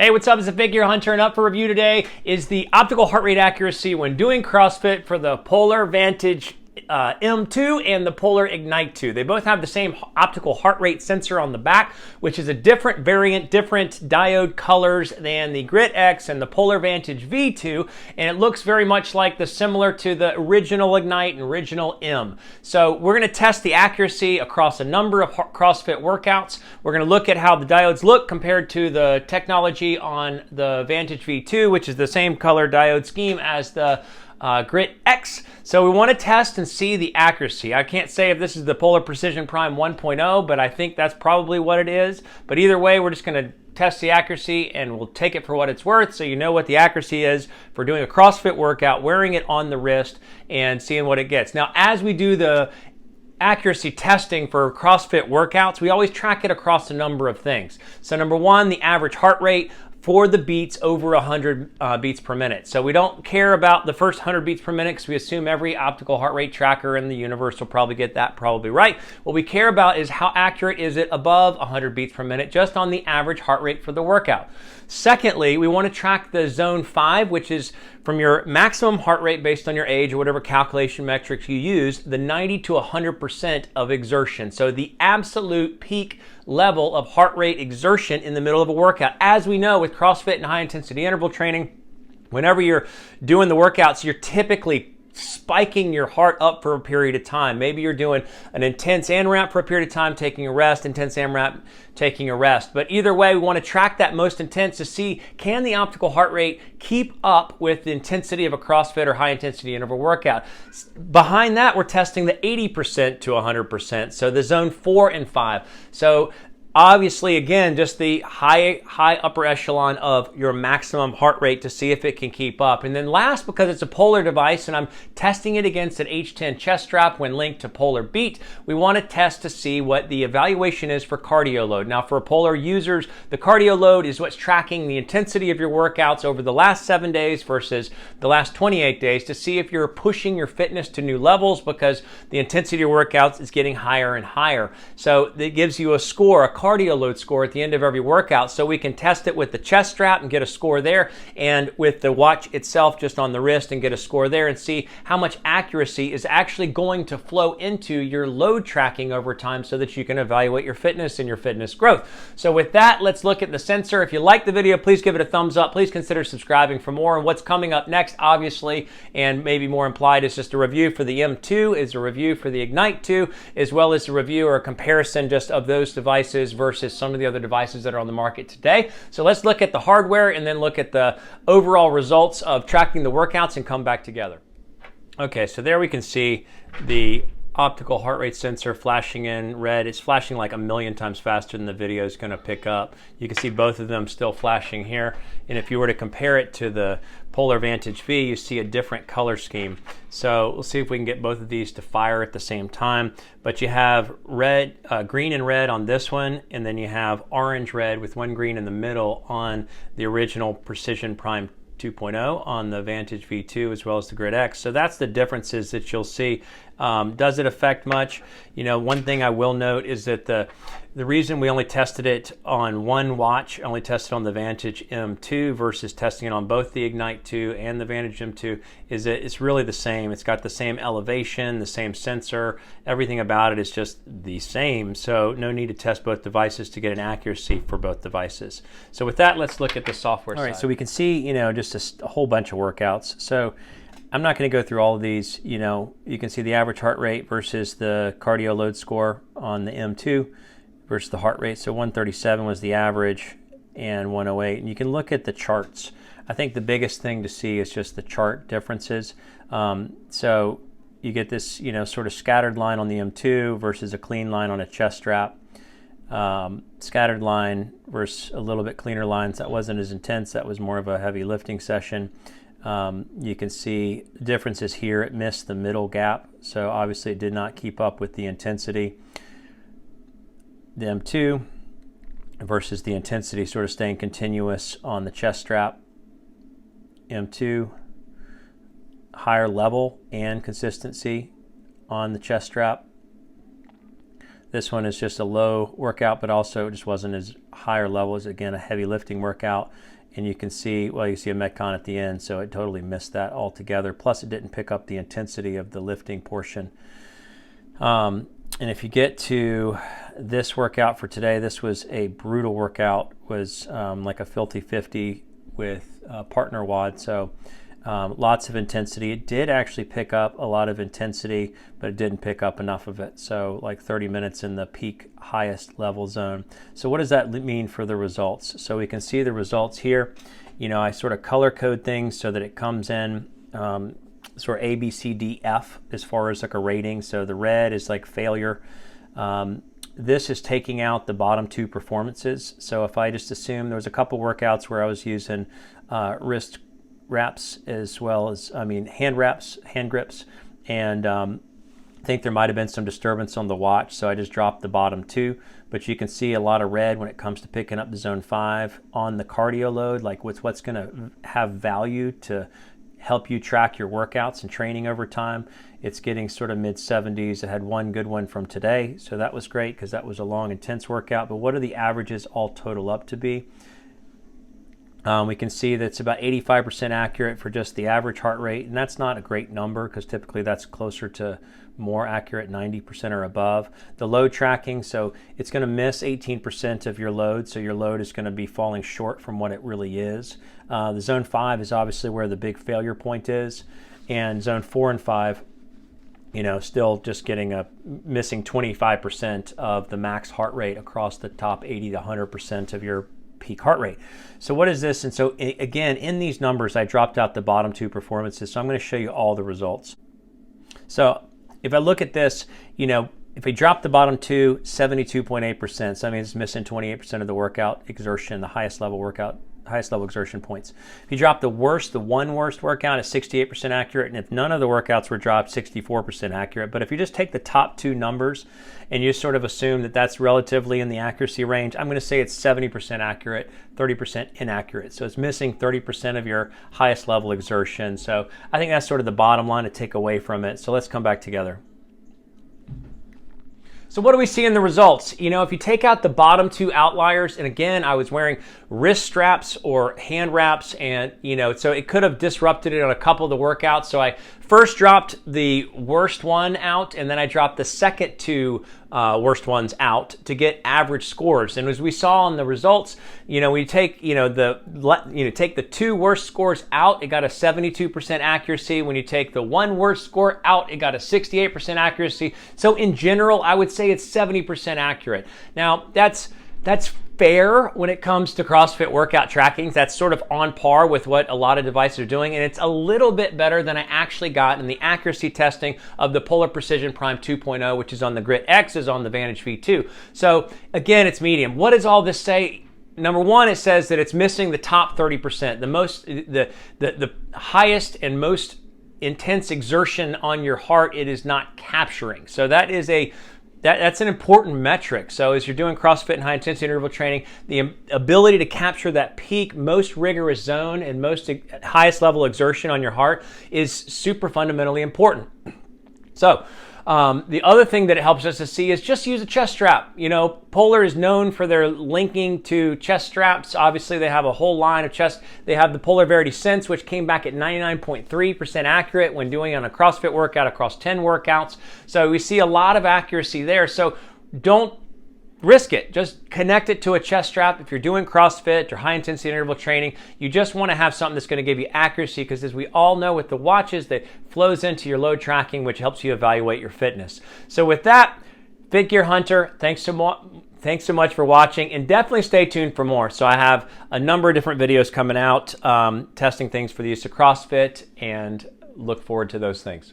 Hey, what's up? It's a Figure Hunter, and up for review today is the optical heart rate accuracy when doing CrossFit for the Polar Vantage M2 and the Polar Ignite 2. They both have the same optical heart rate sensor on the back, which is a different variant, different diode colors than the Grit X and the Polar Vantage V2, and it looks very much like similar to the original Ignite and original M. So we're going to test the accuracy across a number of CrossFit workouts. We're going to look at how the diodes look compared to the technology on the Vantage V2, which is the same color diode scheme as the Grit X. So we want to test and see the accuracy. I can't say if this is the Polar Precision Prime 1.0, but I think that's probably what it is. But either way, we're just going to test the accuracy and we'll take it for what it's worth, so you know what the accuracy is for doing a CrossFit workout, wearing it on the wrist and seeing what it gets. Now, as we do the accuracy testing for CrossFit workouts, we always track it across a number of things. So number one, the average heart rate for the beats over 100 beats per minute. So we don't care about the first 100 beats per minute because we assume every optical heart rate tracker in the universe will probably get that probably right. What we care about is how accurate is it above 100 beats per minute, just on the average heart rate for the workout. Secondly, we want to track the zone 5, which is from your maximum heart rate based on your age or whatever calculation metrics you use, the 90 to 100% of exertion. So the absolute peak level of heart rate exertion in the middle of a workout. As we know with CrossFit and high intensity interval training, whenever you're doing the workouts, you're typically spiking your heart up for a period of time. Maybe you're doing an intense AMRAP for a period of time, taking a rest, intense AMRAP, taking a rest. But either way, we want to track that most intense to see, can the optical heart rate keep up with the intensity of a CrossFit or high intensity interval workout? Behind that, we're testing the 80% to 100%, so the zone 4 and 5. So obviously, again, just the high upper echelon of your maximum heart rate to see if it can keep up. And then last, because it's a Polar device and I'm testing it against an H10 chest strap when linked to Polar Beat, we want to test to see what the evaluation is for cardio load. Now, for Polar users, the cardio load is what's tracking the intensity of your workouts over the last 7 days versus the last 28 days to see if you're pushing your fitness to new levels because the intensity of your workouts is getting higher and higher. So it gives you a score, a cardio load score at the end of every workout, so we can test it with the chest strap and get a score there, and with the watch itself just on the wrist and get a score there, and see how much accuracy is actually going to flow into your load tracking over time so that you can evaluate your fitness and your fitness growth. So with that, let's look at the sensor. If you like the video, please give it a thumbs up. Please consider subscribing for more. And what's coming up next, obviously, and maybe more implied, is just a review for the M2, is a review for the Ignite 2, as well as a review or a comparison just of those devices versus some of the other devices that are on the market today. So let's look at the hardware and then look at the overall results of tracking the workouts and come back together. Okay, so there we can see the optical heart rate sensor flashing in red. It's flashing like 1,000,000 times faster than the video is going to pick up. You can see both of them still flashing here. And if you were to compare it to the Polar Vantage V, you see a different color scheme. So we'll see if we can get both of these to fire at the same time. But you have red, green and red on this one, and then you have orange red with one green in the middle on the original Precision Prime 2.0 on the Vantage V2 as well as the Grit X. So that's the differences that you'll see. Does it affect much? You know, one thing I will note is that the reason we only tested it on one watch, only tested on the Vantage M2 versus testing it on both the Ignite 2 and the Vantage M2, is that it's really the same. It's got the same elevation, the same sensor, everything about it is just the same. So no need to test both devices to get an accuracy for both devices. So with that, let's look at the software side. All right, so we can see, you know, just a whole bunch of workouts. So I'm not going to go through all of these. You know, you can see the average heart rate versus the cardio load score on the M2 versus the heart rate. So 137 was the average and 108. And you can look at the charts. I think the biggest thing to see is just the chart differences. So you get this, you know, sort of scattered line on the M2 versus a clean line on a chest strap. Scattered line versus a little bit cleaner lines. That wasn't as intense. That was more of a heavy lifting session. You can see the differences here. It missed the middle gap, so obviously it did not keep up with the intensity. The M2 versus the intensity sort of staying continuous on the chest strap. M2, higher level and consistency on the chest strap. This one is just a low workout, but also it just wasn't as higher level as, again, a heavy lifting workout. And you can see, well, you see a Metcon at the end, so it totally missed that altogether. Plus, it didn't pick up the intensity of the lifting portion. And if you get to this workout for today, this was a brutal workout, was like a filthy 50 with partner WOD. So lots of intensity. It did actually pick up a lot of intensity, but it didn't pick up enough of it. So like 30 minutes in the peak highest level zone. So what does that mean for the results? So we can see the results here. You know, I sort of color code things so that it comes in sort of A, B, C, D, F as far as like a rating. So the red is like failure. This is taking out the bottom two performances. So if I just assume there was a couple workouts where I was using wrist wraps as well as, hand wraps, hand grips, and I think there might have been some disturbance on the watch, so I just dropped the bottom two. But you can see a lot of red when it comes to picking up the zone 5 on the cardio load, like what's going to have value to help you track your workouts and training over time. It's getting sort of mid-70s. I had one good one from today, so that was great because that was a long, intense workout. But what do the averages all total up to be? We can see that it's about 85% accurate for just the average heart rate, and that's not a great number because typically that's closer to more accurate, 90% or above. The load tracking, so it's going to miss 18% of your load, so your load is going to be falling short from what it really is. The zone 5 is obviously where the big failure point is, and zone 4 and 5, you know, still just getting missing 25% of the max heart rate across the top 80 to 100% of your peak heart rate. So what is this? And so again, in these numbers, I dropped out the bottom two performances. So I'm going to show you all the results. So if I look at this, you know, if we drop the bottom two, 72.8%. So that means it's missing 28% of the workout exertion, the highest level exertion points. If you drop the one worst workout is 68% accurate, and if none of the workouts were dropped, 64% accurate. But if you just take the top two numbers and you sort of assume that that's relatively in the accuracy range, I'm going to say it's 70% accurate, 30% inaccurate. So it's missing 30% of your highest level exertion. So I think that's sort of the bottom line to take away from it. So let's come back together. So what do we see in the results? You know, if you take out the bottom two outliers, and again, I was wearing wrist straps or hand wraps, and, you know, so it could have disrupted it on a couple of the workouts. So I first dropped the worst one out, and then I dropped the second two worst ones out to get average scores. And as we saw in the results, you know, we take, take the two worst scores out, it got a 72% accuracy. When you take the one worst score out, it got a 68% accuracy. So in general, I would say it's 70% accurate. Now, that's fair when it comes to CrossFit workout tracking. That's sort of on par with what a lot of devices are doing, and it's a little bit better than I actually got in the accuracy testing of the Polar Precision Prime 2.0, which is on the Grit X, is on the Vantage V2. So again, it's medium. What does all this say? Number one, it says that it's missing the top 30%, the highest and most intense exertion on your heart. It is not capturing. So that's an important metric. So as you're doing CrossFit and high intensity interval training, the ability to capture that peak, most rigorous zone and most highest level exertion on your heart is super fundamentally important. So the other thing that it helps us to see is just use a chest strap. You know, Polar is known for their linking to chest straps. Obviously, they have a whole line of chest. They have the Polar Verity Sense, which came back at 99.3% accurate when doing on a CrossFit workout across 10 workouts. So we see a lot of accuracy there. So don't risk it. Just connect it to a chest strap. If you're doing CrossFit or high intensity interval training, you just want to have something that's going to give you accuracy, because as we all know with the watches, that flows into your load tracking, which helps you evaluate your fitness. So with that, Fit Gear Hunter, thanks so much for watching, and definitely stay tuned for more. So I have a number of different videos coming out testing things for the use of CrossFit, and look forward to those things.